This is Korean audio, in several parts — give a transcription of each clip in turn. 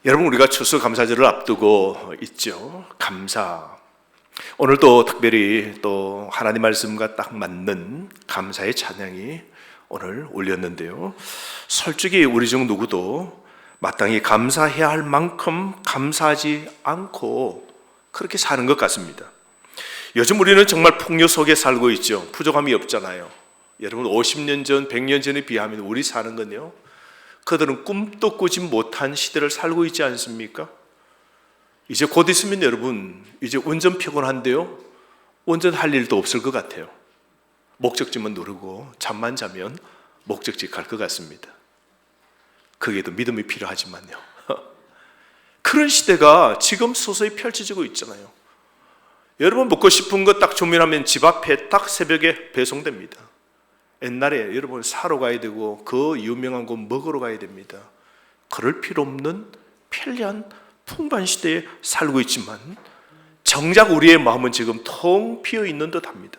여러분, 우리가 추수감사절을 앞두고 있죠. 감사. 오늘도 특별히 또 하나님 말씀과 딱 맞는 감사의 찬양이 오늘 올렸는데요. 솔직히 우리 중 누구도 마땅히 감사해야 할 만큼 감사하지 않고 그렇게 사는 것 같습니다. 요즘 우리는 정말 풍요 속에 살고 있죠. 부족함이 없잖아요. 여러분, 50년 전, 100년 전에 비하면 우리 사는 건요, 그들은 꿈도 꾸지 못한 시대를 살고 있지 않습니까? 이제 곧 있으면 여러분, 이제 운전 피곤한데요, 운전할 일도 없을 것 같아요. 목적지만 누르고 잠만 자면 목적지 갈 것 같습니다. 거기에도 믿음이 필요하지만요. 그런 시대가 지금 서서히 펼쳐지고 있잖아요. 여러분, 먹고 싶은 거 딱 주문하면 집 앞에 딱 새벽에 배송됩니다. 옛날에 여러분 사러 가야 되고 그 유명한 곳 먹으러 가야 됩니다. 그럴 필요 없는 편리한 풍부한 시대에 살고 있지만 정작 우리의 마음은 지금 텅 비어 있는 듯합니다.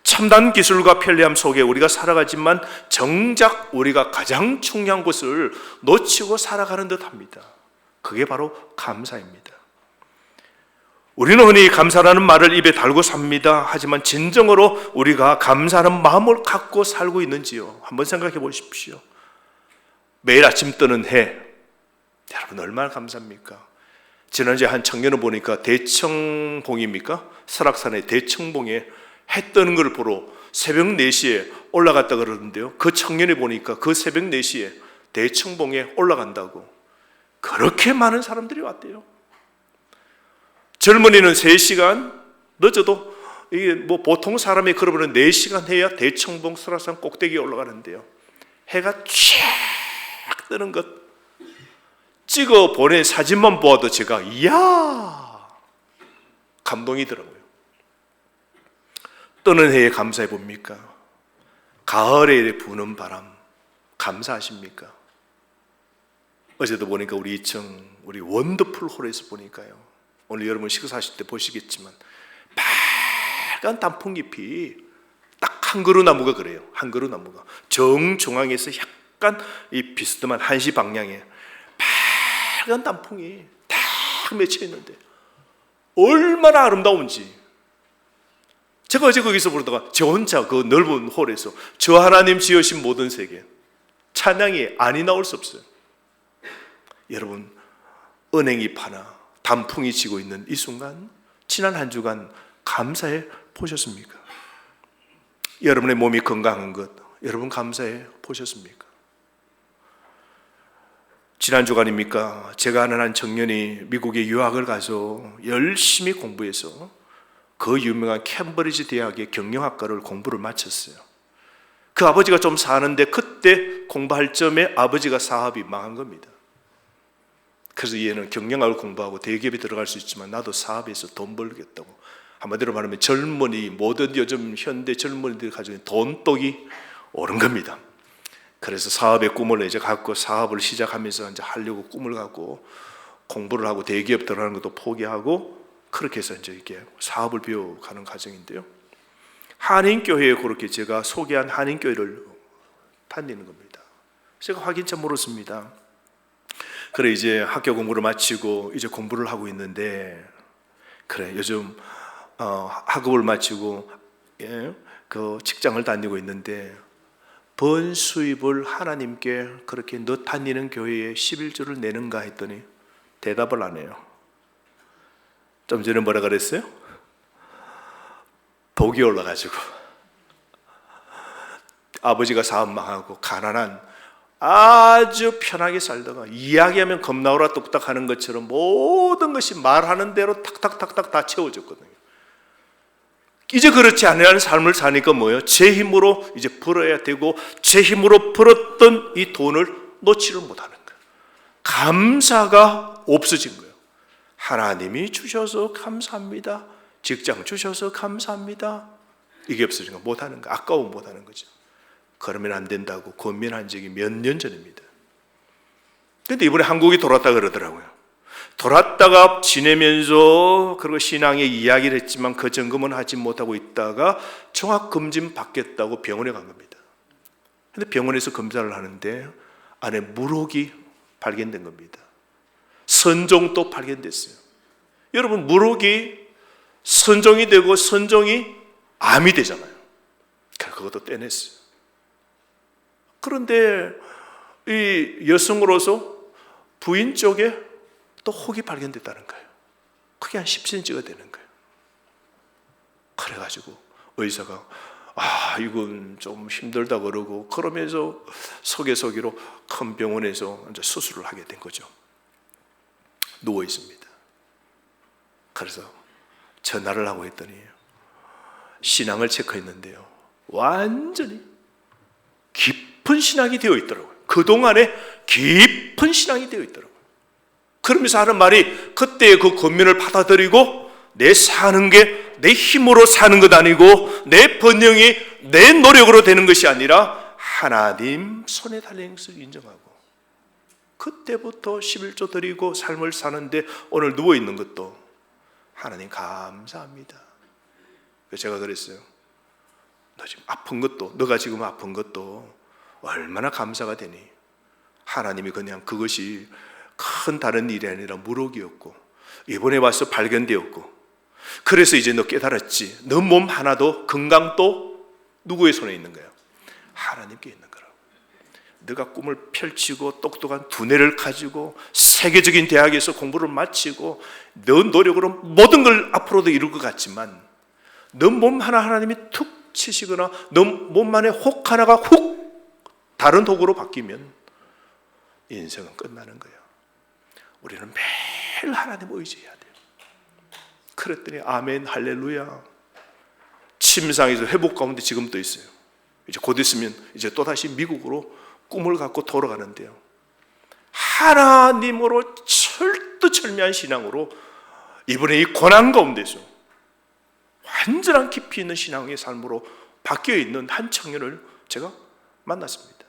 첨단 기술과 편리함 속에 우리가 살아가지만 정작 우리가 가장 중요한 것을 놓치고 살아가는 듯합니다. 그게 바로 감사입니다. 우리는 흔히 감사라는 말을 입에 달고 삽니다. 하지만 진정으로 우리가 감사하는 마음을 갖고 살고 있는지요? 한번 생각해 보십시오. 매일 아침 뜨는 해, 여러분 얼마나 감사합니까? 지난주에 한 청년을 보니까 대청봉입니까? 설악산의 대청봉에 해 뜨는 걸 보러 새벽 4시에 올라갔다 그러는데요, 그 청년이 보니까 그 새벽 4시에 대청봉에 올라간다고 그렇게 많은 사람들이 왔대요. 젊은이는 3시간, 늦어도 이게 뭐 보통 사람이 걸어보는 4시간 해야 대청봉 설악산 꼭대기에 올라가는데요, 해가 쫙 뜨는 것 찍어 보낸 사진만 보아도 제가 이야 감동이더라고요. 뜨는 해에 감사해 봅니까? 가을에 부는 바람 감사하십니까? 어제도 보니까 우리 2층 우리 원더풀 홀에서 보니까요, 오늘 여러분 식사하실 때 보시겠지만 빨간 단풍잎이 딱 한 그루 나무가 그래요. 한 그루 나무가 정중앙에서 약간 이 비스듬한 한시 방향에 빨간 단풍이 딱 맺혀 있는데 얼마나 아름다운지. 제가 어제 거기서 부르다가 저 혼자 그 넓은 홀에서 저 하나님 지으신 모든 세계 찬양이 아니 나올 수 없어요. 여러분, 은행잎 하나 단풍이 지고 있는 이 순간, 지난 한 주간 감사해 보셨습니까? 여러분의 몸이 건강한 것 여러분 감사해 보셨습니까? 지난 주간입니까? 제가 아는 한 청년이 미국에 유학을 가서 열심히 공부해서 그 유명한 캠브리지 대학의 경영학과를 공부를 마쳤어요. 그 아버지가 좀 사는데 그때 공부할 점에 아버지가 사업이 망한 겁니다. 그래서 얘는 경영학을 공부하고 대기업에 들어갈 수 있지만 나도 사업에서 돈 벌겠다고, 한마디로 말하면 젊은이, 모든 요즘 현대 젊은이들이 가지고 있는 돈독이 오른 겁니다. 그래서 사업의 꿈을 이제 갖고 사업을 시작하면서 이제 하려고 꿈을 갖고 공부를 하고 대기업 들어가는 것도 포기하고 그렇게 해서 이제 이렇게 사업을 배워가는 과정인데요, 한인교회에 그렇게 제가 소개한 한인교회를 다니는 겁니다. 제가 확인차 물었습니다. 그래, 이제 학교 공부를 마치고 이제 공부를 하고 있는데, 그래 요즘 학업을 마치고 그 직장을 다니고 있는데 번 수입을 하나님께 그렇게 너 다니는 교회에 11조를 내는가 했더니 대답을 안 해요. 좀 전에 뭐라 그랬어요? 복이 올라가지고 아버지가 사업 망하고 가난한 아주 편하게 살다가 이야기하면 겁나오라 뚝딱 하는 것처럼 모든 것이 말하는 대로 탁탁탁탁 다 채워졌거든요. 이제 그렇지 않은 삶을 사니까 뭐예요? 제 힘으로 이제 벌어야 되고 제 힘으로 벌었던 이 돈을 놓지를 못하는 거예요. 감사가 없어진 거예요. 하나님이 주셔서 감사합니다. 직장 주셔서 감사합니다. 이게 없어진 거 못하는 거, 아까워 못하는 거죠. 그러면 안 된다고 고민한 적이 몇 년 전입니다. 그런데 이번에 한국에 돌았다 그러더라고요. 돌았다가 지내면서 그리고 신앙의 이야기를 했지만 그 점검은 하지 못하고 있다가 종합검진 받겠다고 병원에 간 겁니다. 그런데 병원에서 검사를 하는데 안에 물혹이 발견된 겁니다. 선종도 발견됐어요. 여러분, 무럭이 선종이 되고 선종이 암이 되잖아요. 그것도 떼냈어요. 그런데 이 여성으로서 부인 쪽에 또 혹이 발견됐다는 거예요. 그게 한 10cm가 되는 거예요. 그래가지고 의사가 이건 좀 힘들다 그러고, 그러면서 속에서기로 큰 병원에서 이제 수술을 하게 된 거죠. 누워 있습니다. 그래서 전화를 하고 했더니 신앙을 체크했는데요, 완전히 깊은 신앙이 되어 있더라고요. 그동안에 깊은 신앙이 되어 있더라고요. 그러면서 하는 말이, 그때의 그 권면을 받아들이고 내 사는 게 내 힘으로 사는 것 아니고 내 번영이 내 노력으로 되는 것이 아니라 하나님 손에 달린 것을 인정하고, 그때부터 11조 드리고 삶을 사는데 오늘 누워있는 것도 하나님 감사합니다. 제가 그랬어요. 너 지금 아픈 것도, 너가 지금 아픈 것도 얼마나 감사가 되니. 하나님이 그냥 그것이 큰 다른 일이 아니라 무럭이었고, 이번에 와서 발견되었고, 그래서 이제 너 깨달았지. 너 몸 하나도 건강도 누구의 손에 있는 거야? 하나님께 있는 거라고. 너가 꿈을 펼치고 똑똑한 두뇌를 가지고 세계적인 대학에서 공부를 마치고 너 노력으로 모든 걸 앞으로도 이룰 것 같지만, 너 몸 하나 하나님이 툭 치시거나 너 몸 안에 혹 하나가 훅 다른 독으로 바뀌면 인생은 끝나는 거예요. 우리는 매일 하나님 의지해야 돼요. 그랬더니 아멘 할렐루야, 침상에서 회복 가운데 지금 또 있어요. 이제 곧 있으면 이제 또다시 미국으로 꿈을 갖고 돌아가는데요, 하나님으로 철두철미한 신앙으로 이번에 이 고난 가운데서 완전한 깊이 있는 신앙의 삶으로 바뀌어 있는 한 청년을 제가 만났습니다.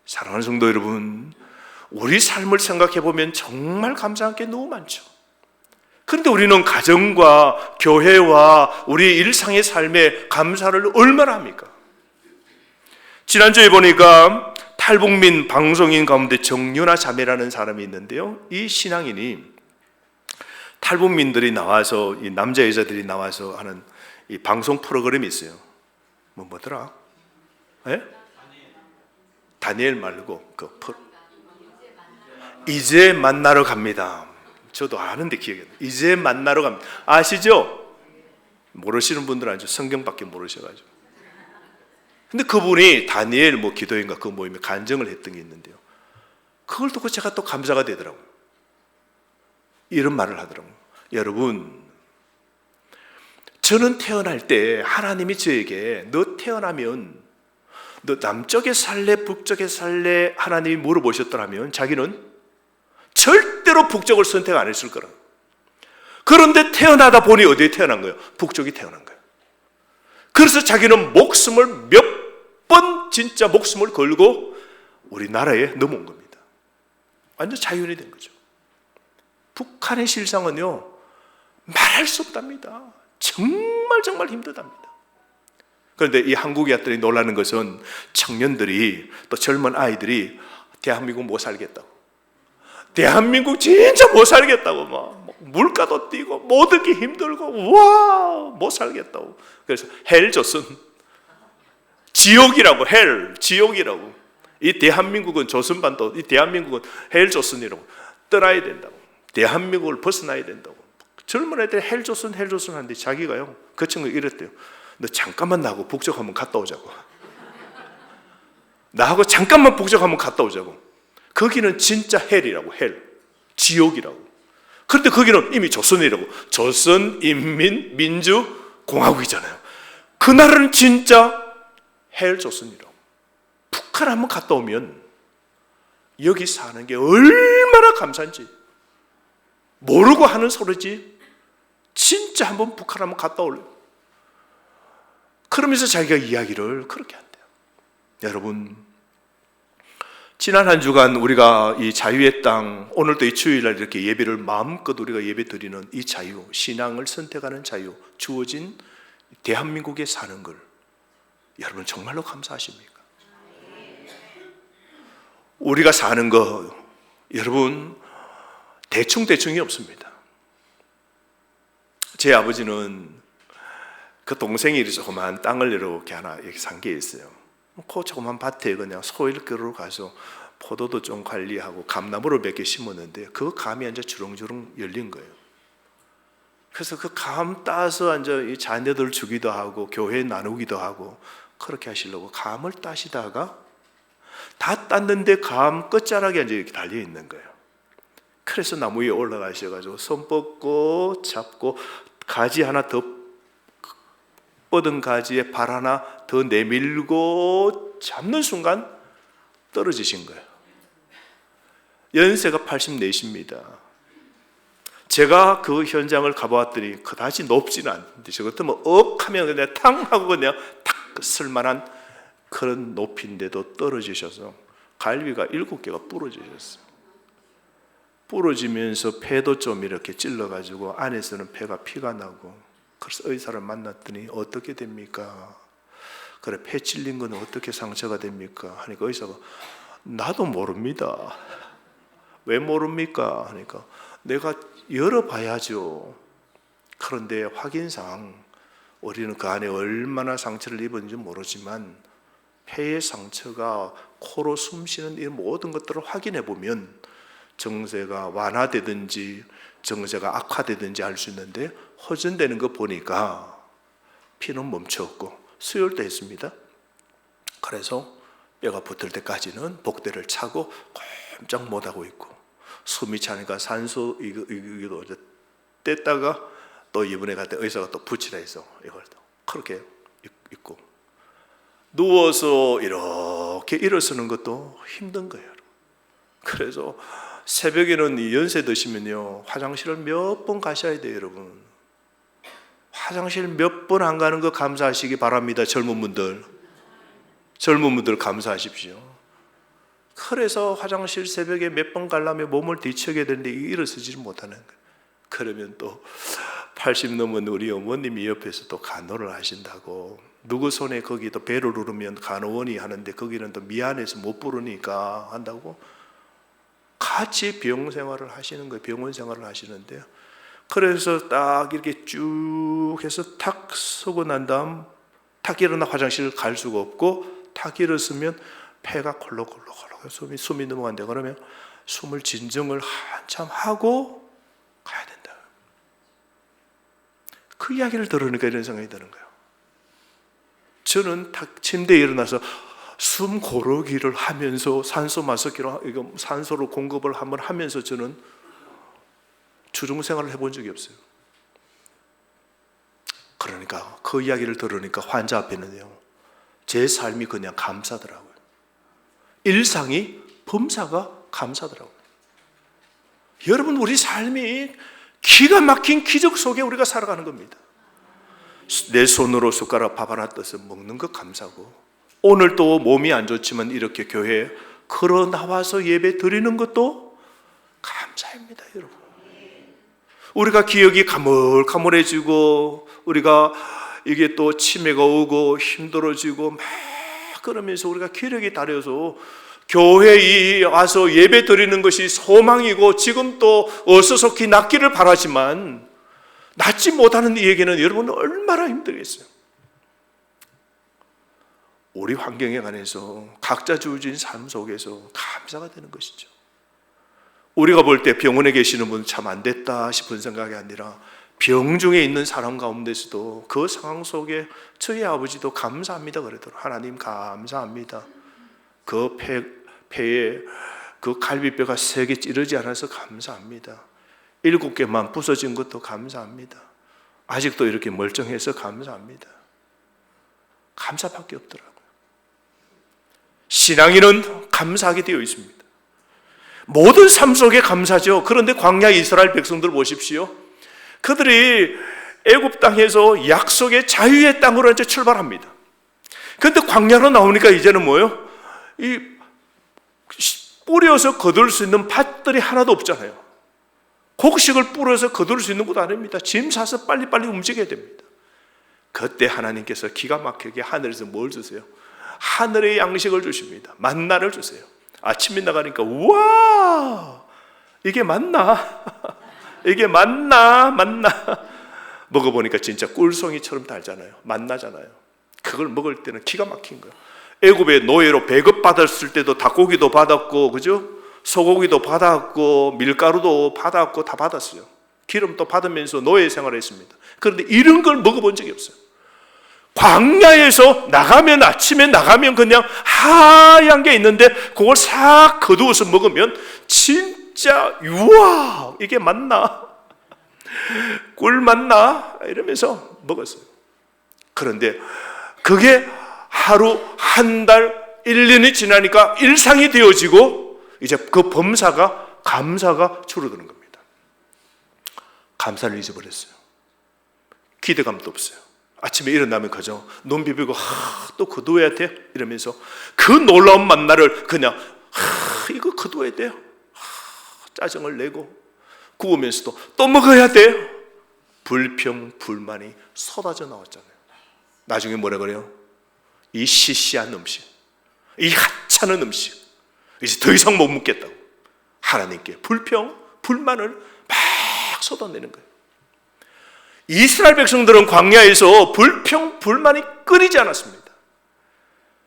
사랑하는 성도 여러분, 우리 삶을 생각해 보면 정말 감사한 게 너무 많죠. 그런데 우리는 가정과 교회와 우리 일상의 삶에 감사를 얼마나 합니까? 지난주에 보니까 탈북민 방송인 가운데 정윤아 자매라는 사람이 있는데요, 이 신앙인이 탈북민들이 나와서, 이 남자 여자들이 나와서 하는 이 방송 프로그램이 있어요. 뭐더라? 예? 다니엘 말고 이제 만나러 갑니다. 저도 아는데 기억이 안 나요. 이제 만나러 갑니다. 아시죠? 모르시는 분들은 아주 성경밖에 모르셔가지고. 근데 그분이 다니엘 기도인가 그 모임에 간증을 했던 게 있는데요, 그걸 듣고 제가 또 감사가 되더라고요. 이런 말을 하더라고요. 여러분, 저는 태어날 때 하나님이 저에게 너 태어나면 너 남쪽에 살래 북쪽에 살래 하나님이 물어보셨더라면 자기는 절대로 북쪽을 선택 안 했을 거라. 그런데 태어나다 보니 어디에 태어난 거예요? 북쪽이 태어난 거예요. 그래서 자기는 목숨을 몇 번 진짜 목숨을 걸고 우리나라에 넘어온 겁니다. 완전 자연이 된 거죠. 북한의 실상은요, 말할 수 없답니다. 정말 힘들답니다. 그런데 이 한국에 왔더니 놀라는 것은 청년들이, 또 젊은 아이들이 대한민국 못 살겠다고, 대한민국 진짜 못 살겠다고, 막 물가도 뛰고 모든 게 힘들고 와 못 살겠다고. 그래서 헬조선, 지옥이라고, 지옥이라고. 이 대한민국은 조선반도, 이 대한민국은 헬조선이라고. 떠나야 된다고. 대한민국을 벗어나야 된다고. 젊은 애들이 헬조선 하는데 자기가요, 그 친구가 이랬대요. 너 잠깐만 나하고 북쪽 한번 갔다 오자고. 나하고 잠깐만 북쪽 한번 갔다 오자고. 거기는 진짜 헬이라고, 지옥이라고. 그런데 거기는 이미 조선이라고. 조선인민민주공화국이잖아요. 그 나라는 진짜 헬조선이라고. 북한 한번 갔다 오면 여기 사는 게 얼마나 감사한지 모르고 하는 소리지, 진짜 한번 북한 한번 갔다 올래. 그러면서 자기가 이야기를 그렇게 한대요. 여러분, 지난 한 주간 우리가 이 자유의 땅, 오늘도 이 주일날 이렇게 예배를 마음껏 우리가 예배 드리는 이 자유, 신앙을 선택하는 자유, 주어진 대한민국에 사는 걸 여러분 정말로 감사하십니까? 우리가 사는 거, 여러분 대충대충이 없습니다. 제 아버지는 그 동생이 조그만 땅을 이렇게 하나 이렇게 산 게 있어요. 그 조그만 밭에 그냥 소일 끌어 가서 포도도 좀 관리하고 감나무를 몇 개 심었는데 그 감이 이제 주렁주렁 열린 거예요. 그래서 그 감 따서 이제 이 자녀들 주기도 하고 교회에 나누기도 하고 그렇게 하시려고 감을 따시다가 다 땄는데 감 끝자락에 이제 이렇게 달려 있는 거예요. 그래서 나무 위에 올라가셔가지고 손 뻗고 잡고 가지 하나 더 뻗은 가지에 발 하나 더 내밀고 잡는 순간 떨어지신 거예요. 연세가 84입니다. 제가 그 현장을 가보았더니 그다지 높지는 않는데 저 같으면 억 하면 그냥 탕 하고 그냥 탁 쓸만한 그런 높이인데도 떨어지셔서 갈비가 7개가 부러지셨어요. 부러지면서 폐도 좀 이렇게 찔러가지고 안에서는 폐가 피가 나고, 그래서 의사를 만났더니 어떻게 됩니까? 그래, 폐 찔린 건 어떻게 상처가 됩니까? 하니까 의사가 나도 모릅니다. 왜 모릅니까? 하니까 내가 열어봐야죠. 그런데 확인상 우리는 그 안에 얼마나 상처를 입었는지 모르지만 폐의 상처가 코로 숨쉬는 이 모든 것들을 확인해 보면 정세가 완화되든지 정세가 악화되든지 알 수 있는데 허전되는 거 보니까 피는 멈췄고 수혈도 했습니다. 그래서 뼈가 붙을 때까지는 복대를 차고 꼼짝 못하고 있고, 숨이 차니까 산소 이거 뗐다가 또 이번에 갈 때 의사가 또 붙이라 해서 이걸 또 그렇게 있고, 누워서 이렇게 일어서는 것도 힘든 거예요. 그래서 새벽에는 연세 드시면요 화장실을 몇 번 가셔야 돼요. 여러분, 화장실 몇 번 안 가는 거 감사하시기 바랍니다. 젊은 분들 감사하십시오. 그래서 화장실 새벽에 몇 번 가려면 몸을 뒤척여야 되는데 일어서지를 못하는 거예요. 그러면 또 80 넘은 우리 어머님이 옆에서 또 간호를 하신다고, 누구 손에 거기 또 배를 누르면 간호원이 하는데 거기는 또 미안해서 못 부르니까 한다고 같이 병 생활을 하시는 거예요. 병원 생활을 하시는데요. 그래서 딱 이렇게 쭉 해서 탁 서고 난 다음 탁 일어나 화장실 갈 수가 없고, 탁 일어서면 폐가 콜록콜록콜록 숨이 넘어간다. 그러면 숨을 진정을 한참 하고 가야 된다. 그 이야기를 들으니까 이런 생각이 드는 거예요. 저는 탁 침대에 일어나서 숨 고르기를 하면서 산소 마스크로 이거 산소로 공급을 한번 하면서 저는 주중 생활을 해본 적이 없어요. 그러니까 그 이야기를 들으니까 환자 앞에는요 제 삶이 그냥 감사더라고요. 일상이 범사가 감사더라고요. 여러분, 우리 삶이 기가 막힌 기적 속에 우리가 살아가는 겁니다. 내 손으로 숟가락 밥 하나 떠서 먹는 것 감사고, 오늘 또 몸이 안 좋지만 이렇게 교회에 걸어 나와서 예배 드리는 것도 감사입니다. 여러분, 우리가 기억이 가물가물해지고 우리가 이게 또 치매가 오고 힘들어지고 막 그러면서 우리가 기력이 다려서 교회에 와서 예배 드리는 것이 소망이고 지금 또 어수속히 낫기를 바라지만 낫지 못하는 이에게는 여러분 얼마나 힘들겠어요. 우리 환경에 관해서 각자 주어진 삶 속에서 감사가 되는 것이죠. 우리가 볼 때 병원에 계시는 분 참 안 됐다 싶은 생각이 아니라 병 중에 있는 사람 가운데서도 그 상황 속에 저희 아버지도 감사합니다 그러더라고요. 하나님 감사합니다. 그 폐에 그 갈비뼈가 3개 찌르지 않아서 감사합니다. 7개만 부서진 것도 감사합니다. 아직도 이렇게 멀쩡해서 감사합니다. 감사밖에 없더라고요. 신앙인은 감사하게 되어 있습니다. 모든 삶 속에 감사죠. 그런데 광야 이스라엘 백성들 보십시오. 그들이 애굽 땅에서 약속의 자유의 땅으로 이제 출발합니다. 그런데 광야로 나오니까 이제는 뭐예요? 이 뿌려서 거둘 수 있는 밭들이 하나도 없잖아요. 곡식을 뿌려서 거둘 수 있는 곳 아닙니다. 짐 사서 빨리빨리 움직여야 됩니다. 그때 하나님께서 기가 막히게 하늘에서 뭘 주세요? 하늘의 양식을 주십니다. 만나를 주세요. 아침에 나가니까 우와, 이게 맞나? 이게 맞나? 먹어보니까 진짜 꿀송이처럼 달잖아요. 맛나잖아요. 그걸 먹을 때는 기가 막힌 거예요. 애굽의 노예로 배급받았을 때도 닭고기도 받았고, 그죠? 소고기도 받았고, 밀가루도 받았고, 다 받았어요. 기름도 받으면서 노예 생활을 했습니다. 그런데 이런 걸 먹어본 적이 없어요. 광야에서 나가면, 아침에 나가면 그냥 하얀 게 있는데 그걸 싹 거두어서 먹으면 진짜 우와, 이게 맞나? 꿀 맞나? 이러면서 먹었어요. 그런데 그게 하루, 한 달, 1년이 지나니까 일상이 되어지고 이제 그 범사가, 감사가 줄어드는 겁니다. 감사를 잊어버렸어요. 기대감도 없어요. 아침에 일어나면 그저 눈 비비고 또 거두어야 돼? 이러면서 그 놀라운 만나를 그냥 이거 거두어야 돼요. 짜증을 내고 구우면서도 또 먹어야 돼요. 불평, 불만이 쏟아져 나왔잖아요. 나중에 뭐라 그래요? 이 시시한 음식, 이 하찮은 음식, 이제 더 이상 못 먹겠다고 하나님께 불평, 불만을 막 쏟아내는 거예요. 이스라엘 백성들은 광야에서 불평, 불만이 끊이지 않았습니다.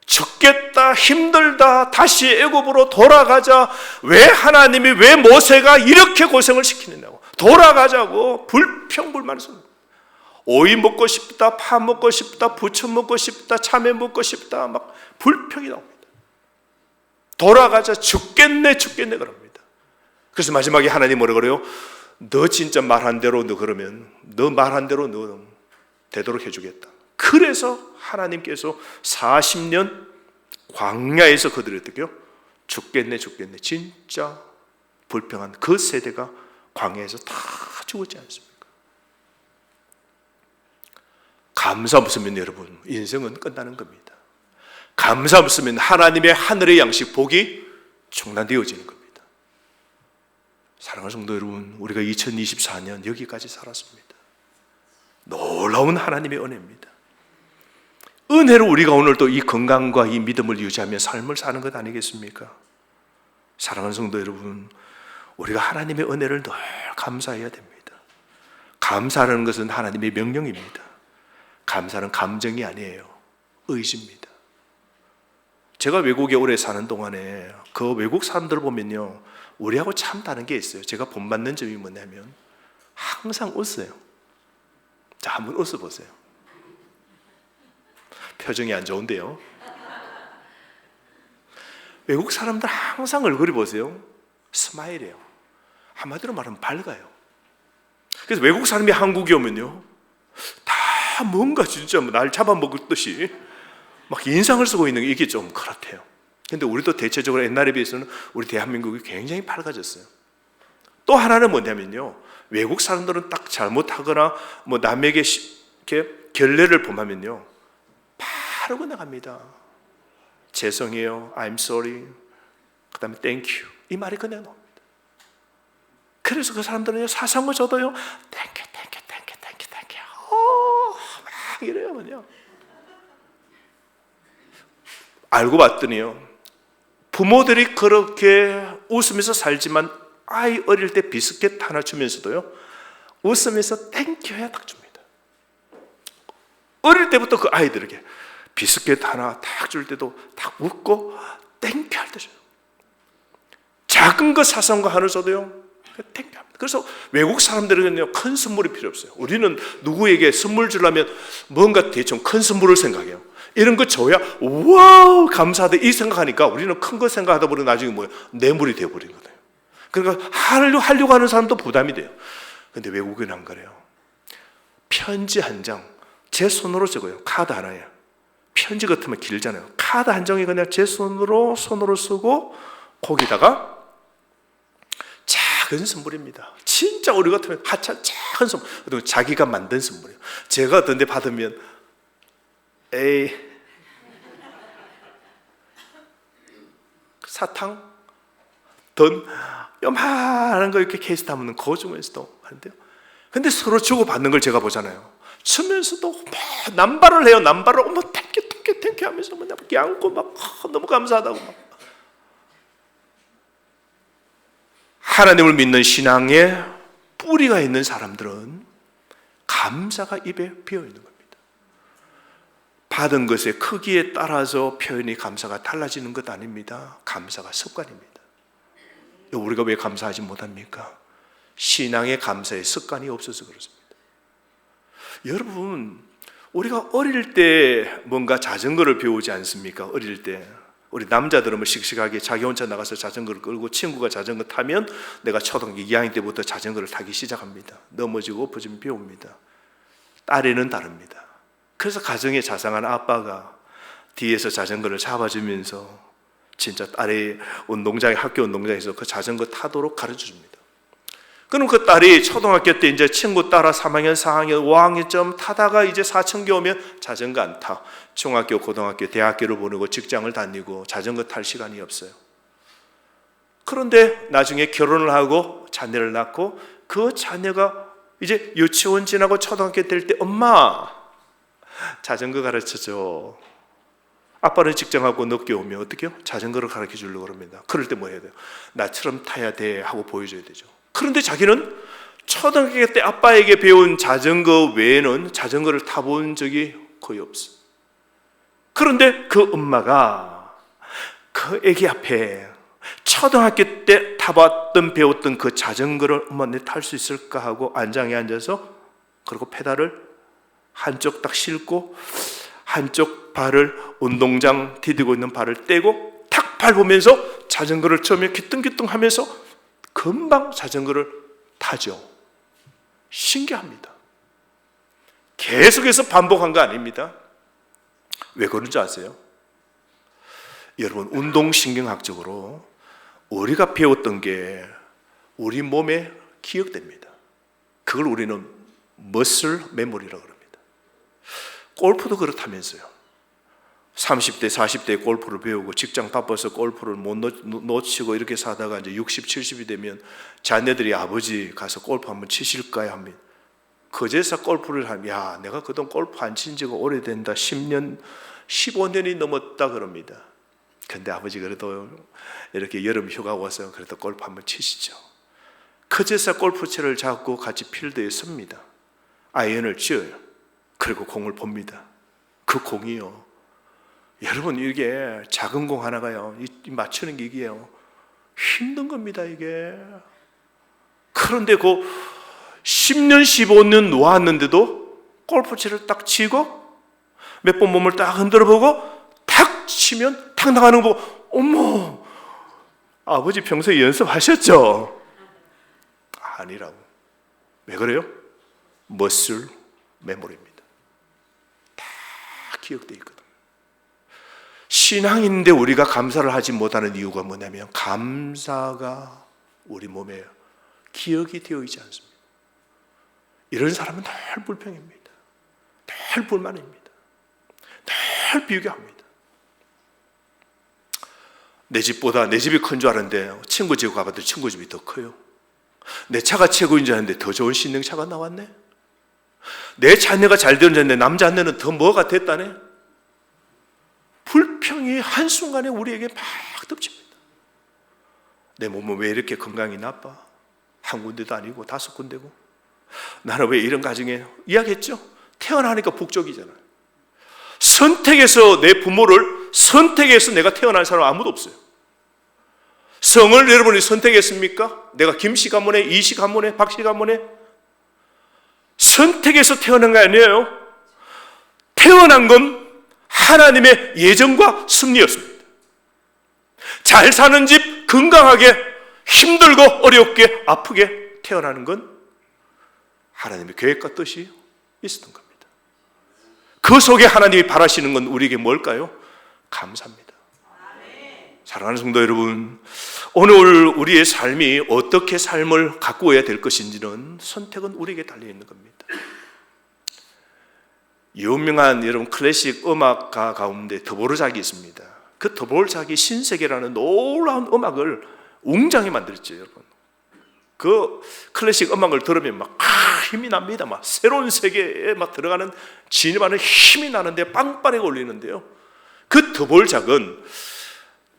죽겠다, 힘들다, 다시 애굽으로 돌아가자. 왜 하나님이, 왜 모세가 이렇게 고생을 시키느냐고 돌아가자고 불평, 불만을 쏟는 거예요. 오이 먹고 싶다, 파 먹고 싶다, 부추 먹고 싶다, 참외 먹고 싶다, 막 불평이 나옵니다. 돌아가자, 죽겠네 그럽니다. 그래서 마지막에 하나님 뭐라 그래요? 너 진짜 말한 대로 너 그러면 너 말한 대로 너 되도록 해주겠다. 그래서 하나님께서 40년 광야에서 그들이 어떻게 해요? 죽겠네 진짜 불평한 그 세대가 광야에서 다 죽었지 않습니까? 감사 없으면 여러분 인생은 끝나는 겁니다. 감사 없으면 하나님의 하늘의 양식 복이 중단되어지는 겁니다. 사랑하는 성도 여러분, 우리가 2024년 여기까지 살았습니다. 놀라운 하나님의 은혜입니다. 은혜로 우리가 오늘 또 이 건강과 이 믿음을 유지하며 삶을 사는 것 아니겠습니까? 사랑하는 성도 여러분, 우리가 하나님의 은혜를 늘 감사해야 됩니다. 감사하는 것은 하나님의 명령입니다. 감사는 감정이 아니에요. 의지입니다. 제가 외국에 오래 사는 동안에 그 외국 사람들 보면요, 우리하고 참 다른 게 있어요. 제가 본받는 점이 뭐냐면 항상 웃어요. 자, 한번 웃어보세요. 표정이 안 좋은데요. 외국 사람들 항상 얼굴이 보세요. 스마일이에요. 한마디로 말하면 밝아요. 그래서 외국 사람이 한국에 오면요, 다 뭔가 진짜 날 잡아먹을 듯이 막 인상을 쓰고 있는 게 이게 좀 그렇대요. 근데 우리도 대체적으로 옛날에 비해서는 우리 대한민국이 굉장히 밝아졌어요. 또 하나는 뭐냐면요, 외국 사람들은 딱 잘못하거나 뭐 남에게 이렇게 결례를 범하면요 바로 나갑니다. 죄송해요, I'm sorry, 그 다음에 thank you, 이 말이 그냥 나옵니다. 그래서 그 사람들은 사상을 줘도요 thank you 막 이래요. 그냥 알고 봤더니요, 부모들이 그렇게 웃으면서 살지만 아이 어릴 때 비스켓 하나 주면서도요 웃으면서 땡큐 해야 딱 줍니다. 어릴 때부터 그 아이들에게 비스켓 하나 딱 줄 때도 딱 웃고 땡큐 할 때 줘요. 작은 거 사소한 거 하나 줘도요 땡큐 합니다. 그래서 외국 사람들은요 큰 선물이 필요 없어요. 우리는 누구에게 선물 주려면 뭔가 대충 큰 선물을 생각해요. 이런 거 줘야 와우 감사하다 이 생각하니까 우리는 큰 거 생각하다 보니 나중에 뭐예요? 뇌물이 되어버린 거예요. 그러니까 하려고 하는 사람도 부담이 돼요. 근데 외국인은 안 그래요. 편지 한 장 제 손으로 적어요. 카드 하나에. 편지 같으면 길잖아요. 카드 한 장에 그냥 제 손으로 쓰고 거기다가 작은 선물입니다. 진짜 우리 같으면 하찮은 작은 선물, 그리고 자기가 만든 선물이에요. 제가 어떤 데 받으면 에이 사탕 돈 요만한 거 이렇게 케이스 담는 거 주면서도 하는데요. 근데 서로 주고 받는 걸 제가 보잖아요. 주면서도 막 남발을 해요. 남발을 어머 땡큐 하면서 막 안고 막 너무 감사하다고 막 하나님을 믿는 신앙에 뿌리가 있는 사람들은 감사가 입에 비어 있는 겁니다. 받은 것의 크기에 따라서 표현이 감사가 달라지는 것 아닙니다. 감사가 습관입니다. 우리가 왜 감사하지 못합니까? 신앙의 감사의 습관이 없어서 그렇습니다. 여러분, 우리가 어릴 때 뭔가 자전거를 배우지 않습니까? 어릴 때 우리 남자들은 뭐 씩씩하게 자기 혼자 나가서 자전거를 끌고 친구가 자전거 타면 내가 초등학교 2학년 때부터 자전거를 타기 시작합니다. 넘어지고 엎어지면 배웁니다. 딸에는 다릅니다. 그래서 가정에 자상한 아빠가 뒤에서 자전거를 잡아주면서 진짜 딸의 운동장에, 학교 운동장에서 그 자전거 타도록 가르쳐줍니다. 그럼 그 딸이 초등학교 때 이제 친구 따라 3학년, 4학년, 5학년쯤 타다가 이제 사춘기 오면 자전거 안 타. 중학교, 고등학교, 대학교를 보내고 직장을 다니고 자전거 탈 시간이 없어요. 그런데 나중에 결혼을 하고 자녀를 낳고 그 자녀가 이제 유치원 지나고 초등학교 될 때 엄마 자전거 가르쳐줘. 아빠는 직장하고 늦게 오면 어떻게 해요? 자전거를 가르쳐 주려고 합니다. 그럴 때 뭐 해야 돼요? 나처럼 타야 돼 하고 보여줘야 되죠. 그런데 자기는 초등학교 때 아빠에게 배운 자전거 외에는 자전거를 타본 적이 거의 없어. 그런데 그 엄마가 그 애기 앞에 초등학교 때 타봤던 배웠던 그 자전거를 엄마 내 탈 수 있을까 하고 안장에 앉아서 그리고 페달을 한쪽 딱 싣고 한쪽 발을 운동장 디디고 있는 발을 떼고 탁 밟으면서 자전거를 처음에 기뚱기뚱하면서 금방 자전거를 타죠. 신기합니다. 계속해서 반복한 거 아닙니다. 왜 그런지 아세요? 여러분, 운동신경학적으로 우리가 배웠던 게 우리 몸에 기억됩니다. 그걸 우리는 머슬 메모리라고 합니다. 골프도 그렇다면서요. 30대, 40대 골프를 배우고 직장 바빠서 골프를 못 놓치고 이렇게 사다가 이제 60, 70이 되면 자녀들이 아버지 가서 골프 한번 치실까요? 하면 그제서 골프를 하면 야, 내가 그동안 골프 안 친 지가 오래된다. 10년, 15년이 넘었다 그럽니다. 근데 아버지 그래도 이렇게 여름 휴가 와서 그래도 골프 한번 치시죠. 그제서 골프채를 잡고 같이 필드에 섭니다. 아이언을 쥐어요. 그리고 공을 봅니다. 그 공이요, 여러분, 이게 작은 공 하나가요, 맞추는 게 이게요, 힘든 겁니다, 이게. 그런데 그 10년, 15년 놓았는데도 골프채를 딱 치고 몇 번 몸을 딱 흔들어 보고 탁 치면 탁 나가는 거 보고 어머, 아버지 평소에 연습하셨죠? 아니라고. 왜 그래요? 머슬 메모리입니다. 다 기억되어 있거든요. 신앙인데 우리가 감사를 하지 못하는 이유가 뭐냐면 감사가 우리 몸에 기억이 되어 있지 않습니다. 이런 사람은 늘 불평입니다. 늘 불만입니다. 늘 비교합니다. 내 집보다 내 집이 큰 줄 알았는데 친구 집 가봤더니 친구 집이 더 커요. 내 차가 최고인 줄 알았는데 더 좋은 신능차가 나왔네. 내 자녀가 잘 되는 줄 알았는데 남자 자녀는 더 뭐가 됐다네. 불평이 한순간에 우리에게 막 덮칩니다. 내 몸은 왜 이렇게 건강이 나빠? 한 군데도 아니고 5군데고. 나는 왜 이런 가정에, 이야기했죠? 태어나니까 북적이잖아요. 선택해서 내 부모를 선택해서 내가 태어난 사람 아무도 없어요. 성을 여러분이 선택했습니까? 내가 김씨 가문에, 이씨 가문에, 박씨 가문에 선택해서 태어난 거 아니에요. 태어난 건 하나님의 예정과 섭리였습니다. 잘 사는 집, 건강하게, 힘들고 어렵게, 아프게 태어나는 건 하나님의 계획과 뜻이 있었던 겁니다. 그 속에 하나님이 바라시는 건 우리에게 뭘까요? 감사입니다. 사랑하는 성도 여러분, 오늘 우리의 삶이 어떻게 삶을 가꾸어야 될 것인지는 선택은 우리에게 달려있는 겁니다. 유명한 여러분 클래식 음악가 가운데 드보르작이 있습니다. 그 드보르작이 신세계라는 놀라운 음악을 웅장히 만들었죠. 여러분, 그 클래식 음악을 들으면 막 힘이 납니다. 막 새로운 세계에 막 들어가는 진입하는 힘이 나는데 빵빠레가 울리는데요. 그 드보르작은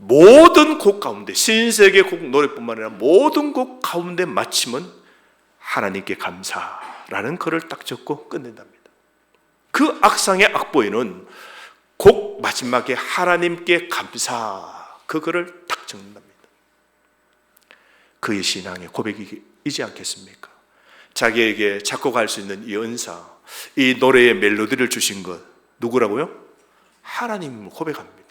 모든 곡 가운데, 신세계 곡 노래뿐만 아니라 모든 곡 가운데 마침은 하나님께 감사라는 글을 딱 적고 끝낸답니다. 그 악상의 악보에는 곡 마지막에 하나님께 감사, 그 글을 딱 적는답니다. 그의 신앙의 고백이지 않겠습니까? 자기에게 작곡할 수 있는 이 은사, 이 노래의 멜로디를 주신 것 누구라고요? 하나님을 고백합니다.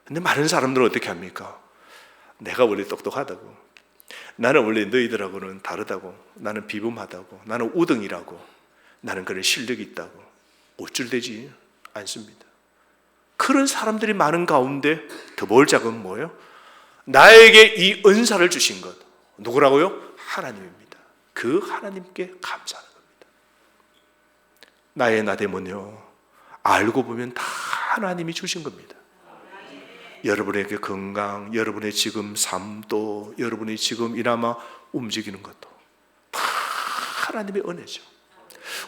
근데 많은 사람들은 어떻게 합니까? 내가 원래 똑똑하다고, 나는 원래 너희들하고는 다르다고, 나는 비범하다고, 나는 우등이라고, 나는 그런 실력이 있다고 어쩔되지 않습니다. 그런 사람들이 많은 가운데 더 몰작은 뭐예요? 나에게 이 은사를 주신 것 누구라고요? 하나님입니다. 그 하나님께 감사하는 겁니다. 나의 나됨은요, 알고 보면 다 하나님이 주신 겁니다. 여러분에게 건강, 여러분의 지금 삶도, 여러분이 지금 이나마 움직이는 것도 다 하나님의 은혜죠.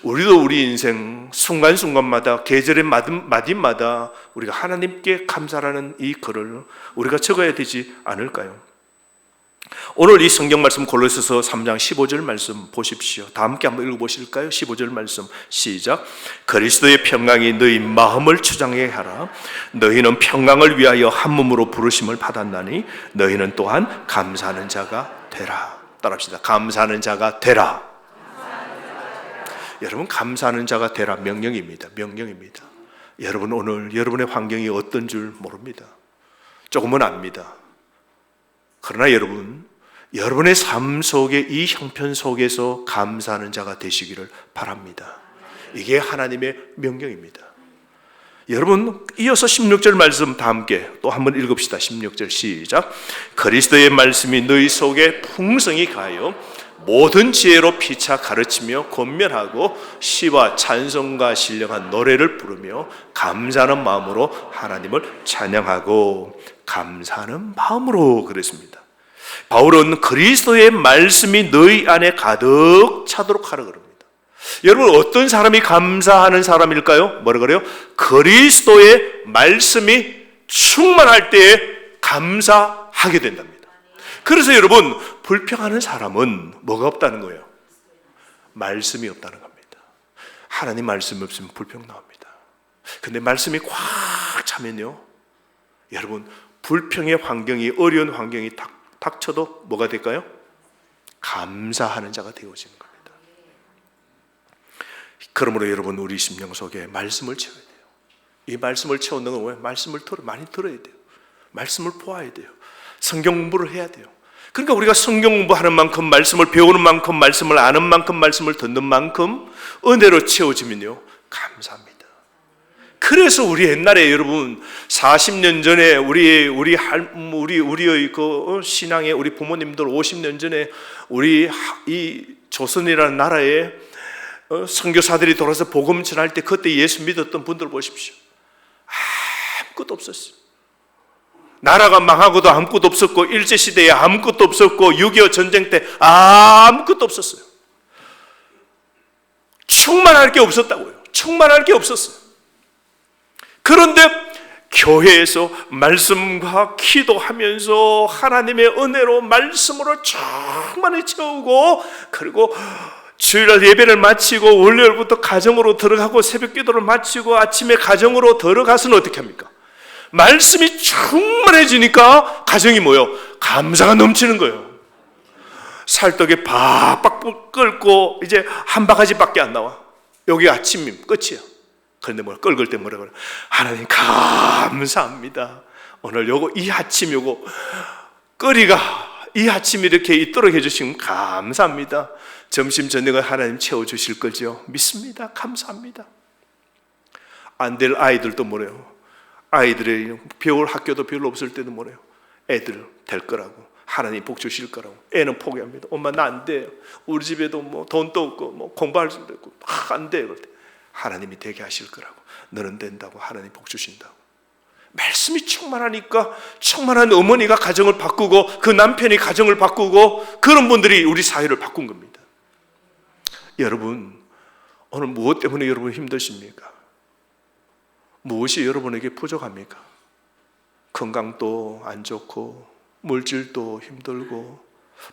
우리도 우리 인생 순간순간마다, 계절의 마디마다 우리가 하나님께 감사라는 이 글을 우리가 적어야 되지 않을까요? 오늘 이 성경 말씀 골로새서 3장 15절 말씀 보십시오. 다 함께 한번 읽어보실까요? 15절 말씀 시작. 그리스도의 평강이 너희 마음을 주장하게 하라. 너희는 평강을 위하여 한 몸으로 부르심을 받았나니 너희는 또한 감사하는 자가 되라. 따라합시다. 감사하는 자가 되라. 여러분, 감사하는 자가 되라 명령입니다. 명령입니다. 여러분, 오늘 여러분의 환경이 어떤 줄 모릅니다. 조금은 압니다. 그러나 여러분의 삶 속에, 이 형편 속에서 감사하는 자가 되시기를 바랍니다. 이게 하나님의 명령입니다. 여러분, 이어서 16절 말씀 다 함께 또 한번 읽읍시다. 16절 시작. 그리스도의 말씀이 너희 속에 풍성히 가하여 모든 지혜로 피차 가르치며 권면하고 시와 찬송과 신령한 노래를 부르며 감사하는 마음으로 하나님을 찬양하고, 감사하는 마음으로 그랬습니다. 바울은 그리스도의 말씀이 너희 안에 가득 차도록 하라 그럽니다. 여러분, 어떤 사람이 감사하는 사람일까요? 뭐라 그래요? 그리스도의 말씀이 충만할 때에 감사하게 된답니다. 그래서 여러분, 불평하는 사람은 뭐가 없다는 거예요? 말씀이 없다는 겁니다. 하나님 말씀이 없으면 불평 나옵니다. 근데 말씀이 꽉 차면요, 여러분, 불평의 환경이, 어려운 환경이 닥쳐도 뭐가 될까요? 감사하는 자가 되어지는 겁니다. 그러므로 여러분, 우리 심령 속에 말씀을 채워야 돼요. 이 말씀을 채우는 건 왜? 말씀을 많이 들어야 돼요. 말씀을 보아야 돼요. 성경 공부를 해야 돼요. 그러니까 우리가 성경 공부하는 만큼, 말씀을 배우는 만큼, 말씀을 아는 만큼, 말씀을 듣는 만큼 은혜로 채워지면요, 감사합니다. 그래서 우리 옛날에 여러분 40년 전에 우리의 그 신앙의 우리 부모님들 50년 전에 우리 이 조선이라는 나라에 선교사들이 돌아서 복음 전할 때 그때 예수 믿었던 분들 보십시오. 아무것도 없었어요. 나라가 망하고도 아무것도 없었고, 일제시대에 아무것도 없었고, 6.25 전쟁 때 아무것도 없었어요. 충만할 게 없었다고요. 충만할 게 없었어요. 그런데 교회에서 말씀과 기도하면서 하나님의 은혜로 말씀으로 충만히 채우고, 그리고 주일날 예배를 마치고 월요일부터 가정으로 들어가고 새벽 기도를 마치고 아침에 가정으로 들어가서는 어떻게 합니까? 말씀이 충만해지니까 가정이 뭐예요? 감사가 넘치는 거예요. 살떡에 박박 끓고 이제 한 바가지밖에 안 나와. 여기 아침이 끝이야. 그런데 뭐 끓을 때 뭐라 그래? 하나님 감사합니다. 오늘 이 아침 끓이가 이 아침 이렇게 있도록 해주시면 감사합니다. 점심 저녁을 하나님 채워주실 거죠. 믿습니다. 감사합니다. 안 될 아이들도 뭐래요? 아이들의 배울 학교도 별로 없을 때도 뭐래요? 애들 될 거라고, 하나님 복 주실 거라고. 애는 포기합니다. 엄마 나 안 돼요. 우리 집에도 뭐 돈도 없고 뭐 공부할 수도 없고 안 돼. 그럴 때 하나님이 되게 하실 거라고. 너는 된다고. 하나님 복 주신다고. 말씀이 충만하니까 충만한 어머니가 가정을 바꾸고 그 남편이 가정을 바꾸고 그런 분들이 우리 사회를 바꾼 겁니다. 여러분, 오늘 무엇 때문에 여러분 힘드십니까? 무엇이 여러분에게 부족합니까? 건강도 안 좋고 물질도 힘들고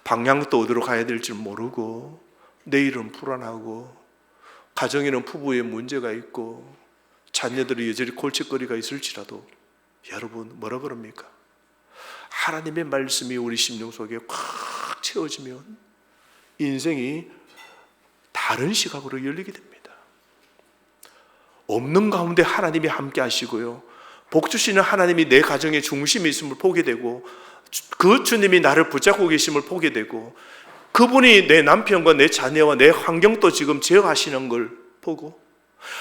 방향도 어디로 가야 될지 모르고 내일은 불안하고 가정에는 부부의 문제가 있고 자녀들이 여전히 골칫거리가 있을지라도 여러분 뭐라 그럽니까? 하나님의 말씀이 우리 심령 속에 꽉 채워지면 인생이 다른 시각으로 열리게 됩니다. 없는 가운데 하나님이 함께 하시고요, 복 주시는 하나님이 내 가정의 중심이 있음을 보게 되고 그 주님이 나를 붙잡고 계심을 보게 되고 그분이 내 남편과 내 자녀와 내 환경도 지금 제어하시는 걸 보고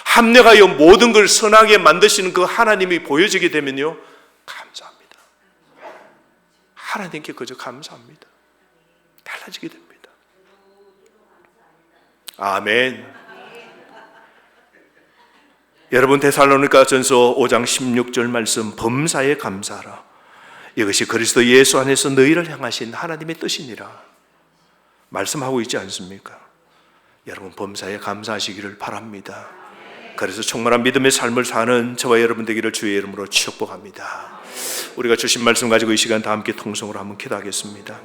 합력하여 모든 걸 선하게 만드시는 그 하나님이 보여지게 되면요, 감사합니다. 하나님께 그저 감사합니다. 달라지게 됩니다. 아멘. 여러분, 데살로니가전서 5장 16절 말씀, 범사에 감사하라. 이것이 그리스도 예수 안에서 너희를 향하신 하나님의 뜻이니라 말씀하고 있지 않습니까? 여러분, 범사에 감사하시기를 바랍니다. 그래서 충만한 믿음의 삶을 사는 저와 여러분 되기를 주의 이름으로 축복합니다. 우리가 주신 말씀 가지고 이 시간 다 함께 통성으로 한번 기도하겠습니다.